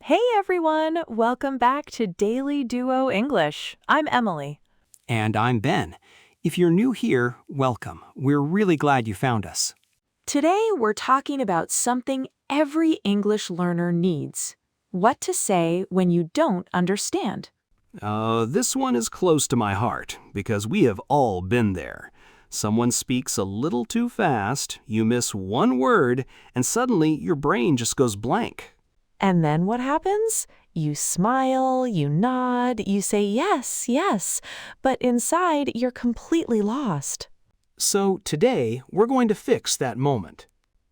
Hey everyone, welcome back to Daily Duo English. I'm Emily. And I'm Ben. If you're new here, welcome. We're really glad you found us. Today we're talking about something every English learner needs. What to say when you don't understand. This one is close to my heart because we have all been there. Someone speaks a little too fast, you miss one word, and suddenly your brain just goes blank. And then what happens? You smile, you nod, you say yes, yes, but inside you're completely lost. So today, we're going to fix that moment.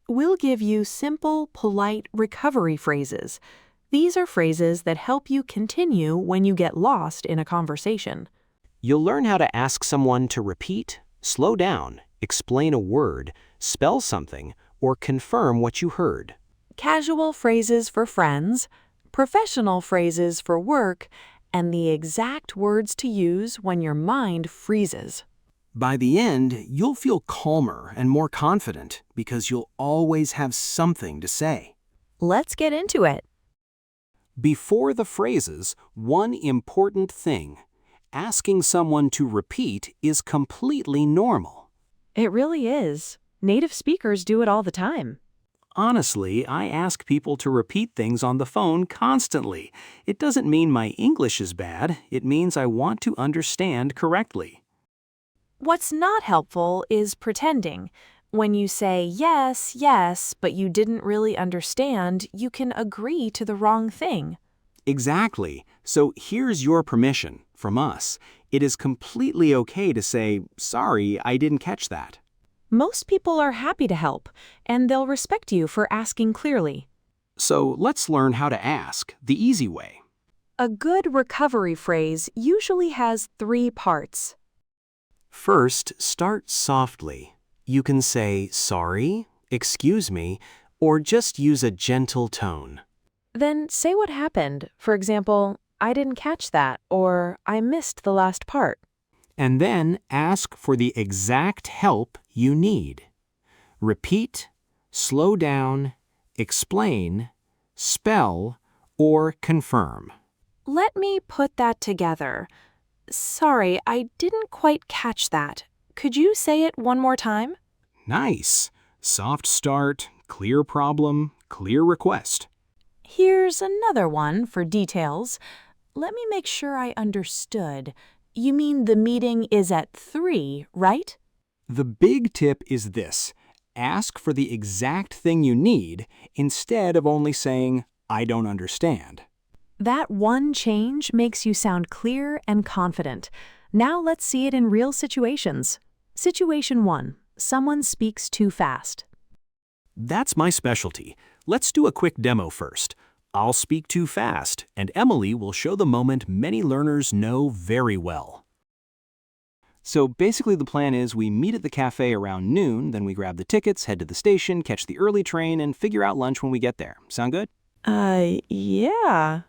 We'll give you simple, polite recovery phrases. These are phrases that help you continue when you get lost in a conversation. You'll learn how to ask someone to repeat, slow down, explain a word, spell something, or confirm what you heard. Casual phrases for friends, professional phrases for work, and the exact words to use when your mind freezes. By the end, you'll feel calmer and more confident because you'll always have something to say. Let's get into it. Before the phrases, one important thing. Asking someone to repeat is completely normal. It really is. Native speakers do it all the time. Honestly, I ask people to repeat things on the phone constantly. It doesn't mean my English is bad, it means I want to understand correctly. What's not helpful is pretending. When you say yes, yes, but you didn't really understand, you can agree to the wrong thing. Exactly. So here's your permission from us. It is completely okay to say, sorry, I didn't catch that. Most people are happy to help, and they'll respect you for asking clearly. So let's learn how to ask the easy way. A good recovery phrase usually has 3 parts. First, start softly. You can say, sorry, excuse me, or just use a gentle tone. Then say what happened. For example, I didn't catch that, or I missed the last part. And then ask for the exact help you need. Repeat, slow down, explain, spell, or confirm. Let me put that together. Sorry, I didn't quite catch that. Could you say it one more time? Nice. Soft start, clear problem, clear request. Here's another one for details. Let me make sure I understood. You mean the meeting is at 3, right? The big tip is this. Ask for the exact thing you need instead of only saying, I don't understand. That one change makes you sound clear and confident. Now let's see it in real situations. Situation 1. Someone speaks too fast. That's my specialty. Let's do a quick demo first. I'll speak too fast, and Emily will show the moment many learners know very well. So basically the plan is we meet at the cafe around noon, then we grab the tickets, head to the station, catch the early train, and figure out lunch when we get there. Sound good? Yeah.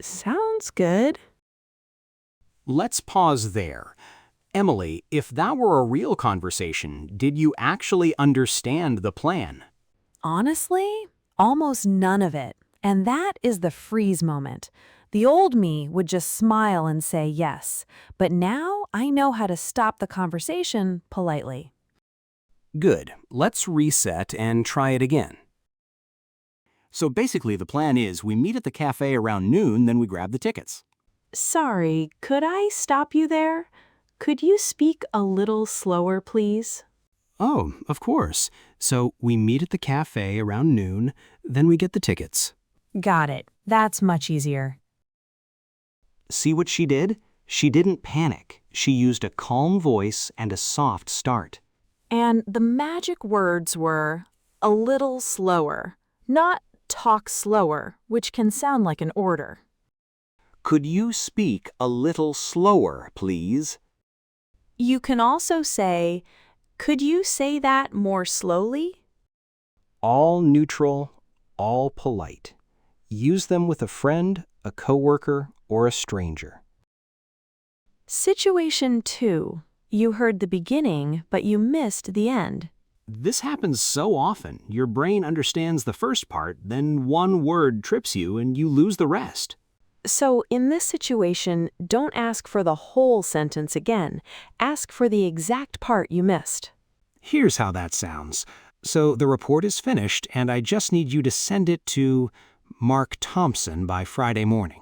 Sounds good. Let's pause there. Emily, if that were a real conversation, did you actually understand the plan? Honestly, almost none of it. And that is the freeze moment. The old me would just smile and say yes, but now I know how to stop the conversation politely. Good. Let's reset and try it again. So basically the plan is we meet at the cafe around noon, then we grab the tickets. Sorry, could I stop you there? Could you speak a little slower, please? Oh, of course. So we meet at the cafe around noon, then we get the tickets. Got it. That's much easier. See what she did? She didn't panic. She used a calm voice and a soft start. And the magic words were a little slower, not talk slower, which can sound like an order. Could you speak a little slower, please? You can also say, could you say that more slowly? All neutral, all polite. Use them with a friend, a coworker, or a stranger. Situation 2. You heard the beginning, but you missed the end. This happens so often. Your brain understands the first part, then one word trips you and you lose the rest. So, in this situation, don't ask for the whole sentence again. Ask for the exact part you missed. Here's how that sounds. So the report is finished, and I just need you to send it to Mark Thompson by Friday morning.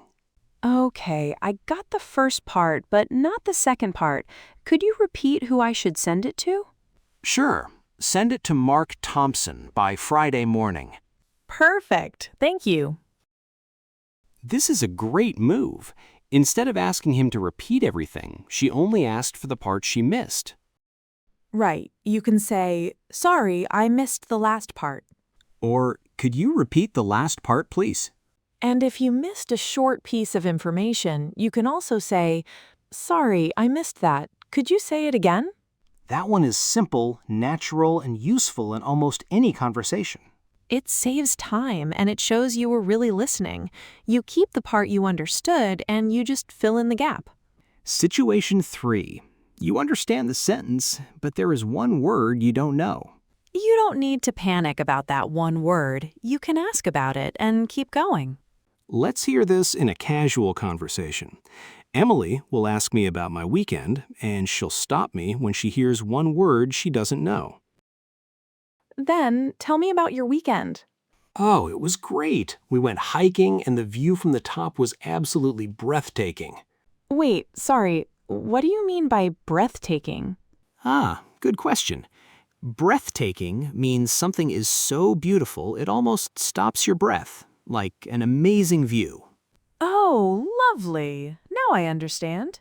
Okay, I got the first part, but not the second part. Could you repeat who I should send it to? Sure. Send it to Mark Thompson by Friday morning. Perfect. Thank you. This is a great move. Instead of asking him to repeat everything, she only asked for the part she missed. Right. You can say, "Sorry, I missed the last part." Or, could you repeat the last part, please? And if you missed a short piece of information, you can also say, "Sorry, I missed that. Could you say it again?" That one is simple, natural, and useful in almost any conversation. It saves time and it shows you were really listening. You keep the part you understood and you just fill in the gap. Situation 3. You understand the sentence, but there is one word you don't know. You don't need to panic about that one word. You can ask about it and keep going. Let's hear this in a casual conversation. Emily will ask me about my weekend, and she'll stop me when she hears one word she doesn't know. Then tell me about your weekend. Oh, it was great. We went hiking, and the view from the top was absolutely breathtaking. Wait, sorry. What do you mean by breathtaking? Ah, good question. Breathtaking means something is so beautiful it almost stops your breath, like an amazing view. Oh, lovely. Now I understand.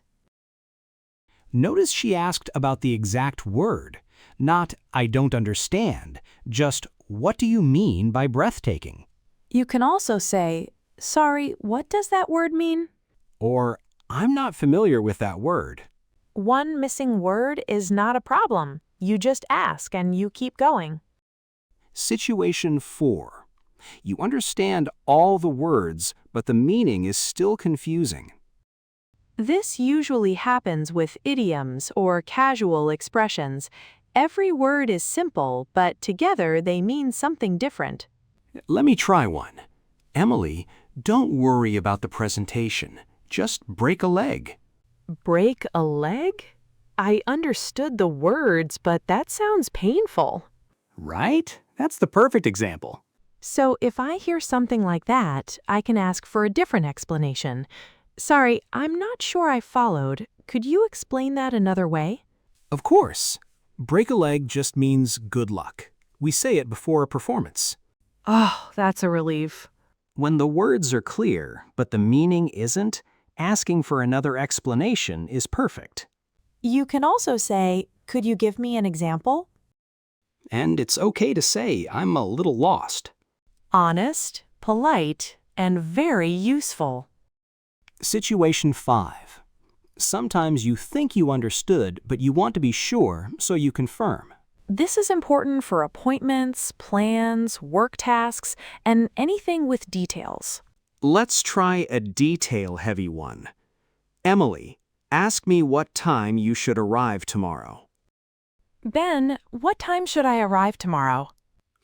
Notice she asked about the exact word, not "I don't understand," just "What do you mean by breathtaking?" You can also say, "Sorry, what does that word mean?" Or "I'm not familiar with that word." One missing word is not a problem. You just ask and you keep going. Situation 4. You understand all the words, but the meaning is still confusing. This usually happens with idioms or casual expressions. Every word is simple, but together they mean something different. Let me try one. Emily, don't worry about the presentation. Just break a leg. Break a leg? I understood the words, but that sounds painful. Right? That's the perfect example. So if I hear something like that, I can ask for a different explanation. Sorry, I'm not sure I followed. Could you explain that another way? Of course. Break a leg just means good luck. We say it before a performance. Oh, that's a relief. When the words are clear, but the meaning isn't, asking for another explanation is perfect. You can also say, "Could you give me an example?" And it's okay to say, "I'm a little lost." Honest, polite, and very useful. Situation 5. Sometimes you think you understood, but you want to be sure, so you confirm. This is important for appointments, plans, work tasks, and anything with details. Let's try a detail-heavy one. Emily, ask me what time you should arrive tomorrow. Ben, what time should I arrive tomorrow?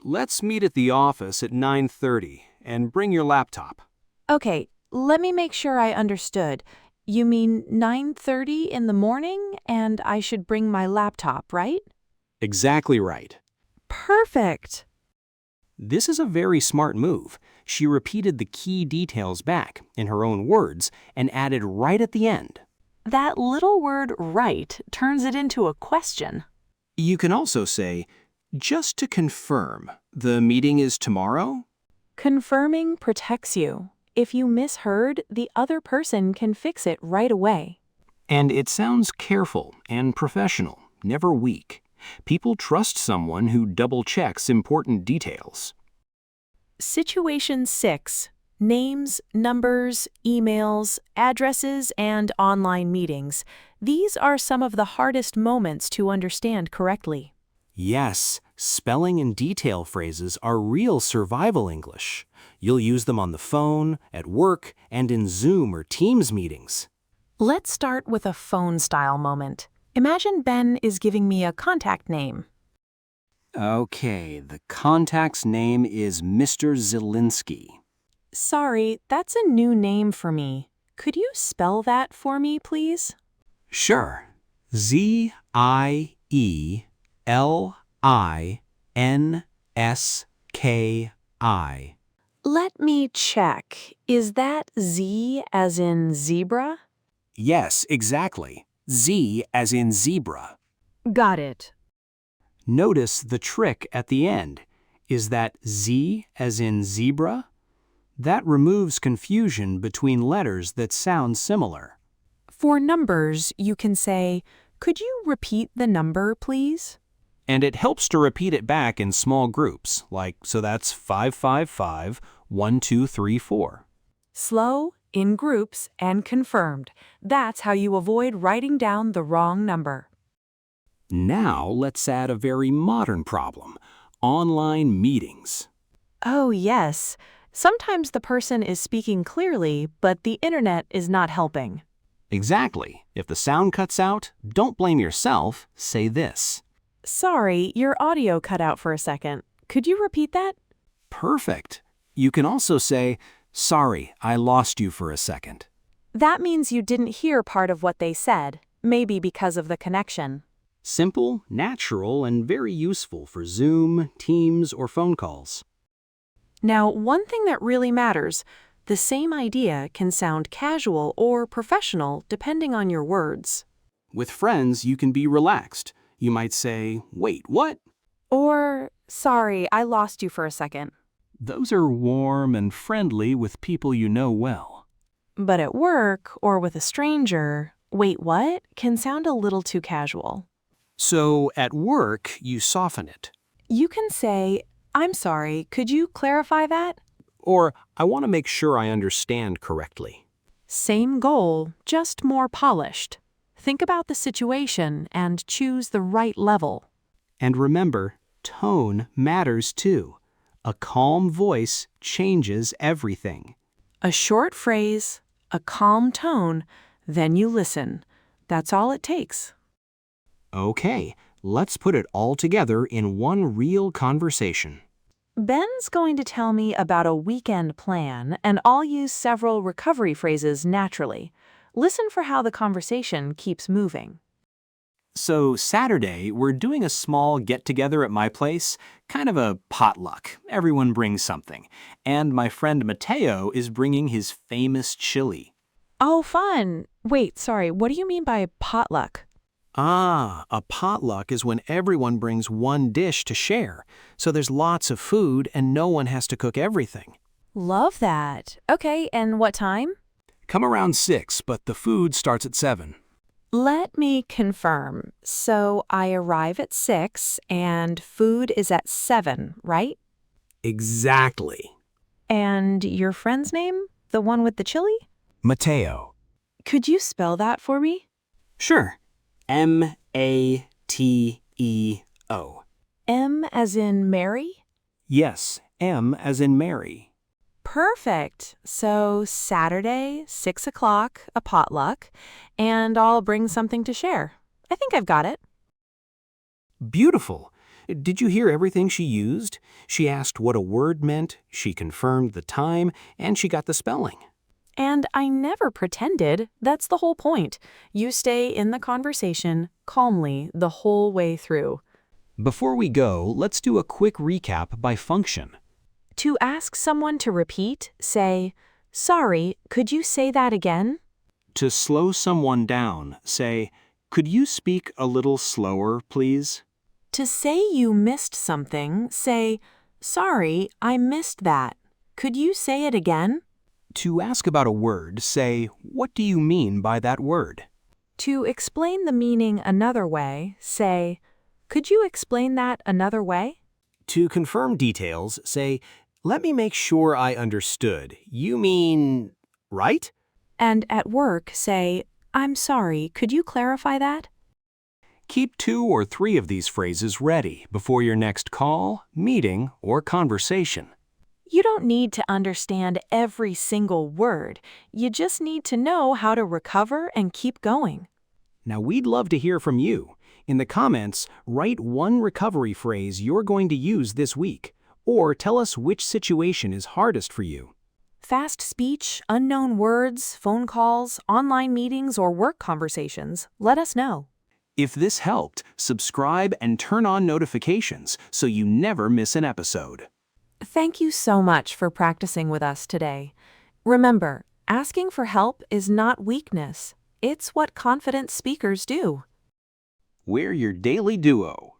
Let's meet at the office at 9:30 and bring your laptop. Okay, let me make sure I understood. You mean 9:30 in the morning and I should bring my laptop, right? Exactly right. Perfect. This is a very smart move. She repeated the key details back in her own words and added right at the end. That little word "right" turns it into a question. You can also say, "Just to confirm, the meeting is tomorrow?" Confirming protects you. If you misheard, the other person can fix it right away. And it sounds careful and professional, never weak. People trust someone who double-checks important details. Situation 6. Names, numbers, emails, addresses, and online meetings. These are some of the hardest moments to understand correctly. Yes, spelling and detail phrases are real survival English. You'll use them on the phone, at work, and in Zoom or Teams meetings. Let's start with a phone-style moment. Imagine Ben is giving me a contact name. Okay, the contact's name is Mr. Zielinski. Sorry, that's a new name for me. Could you spell that for me, please? Sure. Zielinski. Let me check. Is that Z as in zebra? Yes, exactly. Z as in zebra. Got it. Notice the trick at the end. Is that Z as in zebra? That removes confusion between letters that sound similar. For numbers, you can say, could you repeat the number, please? And it helps to repeat it back in small groups, so that's 555, 1, 2, 3, 4. Slow, in groups, and confirmed. That's how you avoid writing down the wrong number. Now let's add a very modern problem, online meetings. Oh, yes. Sometimes the person is speaking clearly, but the internet is not helping. Exactly. If the sound cuts out, don't blame yourself, say this. Sorry, your audio cut out for a second. Could you repeat that? Perfect. You can also say, sorry, I lost you for a second. That means you didn't hear part of what they said, maybe because of the connection. Simple, natural, and very useful for Zoom, Teams, or phone calls. Now, one thing that really matters, the same idea can sound casual or professional depending on your words. With friends, you can be relaxed. You might say, wait, what? Or, sorry, I lost you for a second. Those are warm and friendly with people you know well. But at work or with a stranger, wait, what? Can sound a little too casual. So at work, you soften it. You can say, I'm sorry, could you clarify that? Or, I want to make sure I understand correctly. Same goal, just more polished. Think about the situation and choose the right level. And remember, tone matters too. A calm voice changes everything. A short phrase, a calm tone, then you listen. That's all it takes. Okay, let's put it all together in one real conversation. Ben's going to tell me about a weekend plan, and I'll use several recovery phrases naturally. Listen for how the conversation keeps moving. So Saturday, we're doing a small get-together at my place, kind of a potluck. Everyone brings something. And my friend Mateo is bringing his famous chili. Oh, fun. Wait, sorry, what do you mean by potluck? A potluck is when everyone brings one dish to share. So there's lots of food and no one has to cook everything. Love that. Okay, and what time? Come around 6, but the food starts at 7. Let me confirm. So I arrive at 6 and food is at 7, right? Exactly. And your friend's name? The one with the chili? Mateo. Could you spell that for me? Sure. Mateo. M as in Mary? Yes, M as in Mary. Perfect. So Saturday, 6 o'clock, a potluck, and I'll bring something to share. I think I've got it. Beautiful. Did you hear everything she used? She asked what a word meant, she confirmed the time, and she got the spelling. And I never pretended. That's the whole point. You stay in the conversation calmly the whole way through. Before we go, let's do a quick recap by function. To ask someone to repeat, say, sorry, could you say that again? To slow someone down, say, could you speak a little slower, please? To say you missed something, say, sorry, I missed that. Could you say it again? To ask about a word, say, what do you mean by that word? To explain the meaning another way, say, could you explain that another way? To confirm details, say, let me make sure I understood. You mean, right? And at work, say, I'm sorry, could you clarify that? Keep 2 or 3 of these phrases ready before your next call, meeting, or conversation. You don't need to understand every single word. You just need to know how to recover and keep going. Now, we'd love to hear from you. In the comments, write one recovery phrase you're going to use this week, or tell us which situation is hardest for you. Fast speech, unknown words, phone calls, online meetings, or work conversations, let us know. If this helped, subscribe and turn on notifications so you never miss an episode. Thank you so much for practicing with us today. Remember, asking for help is not weakness. It's what confident speakers do. We're your daily duo.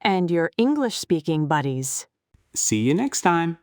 And your English-speaking buddies. See you next time.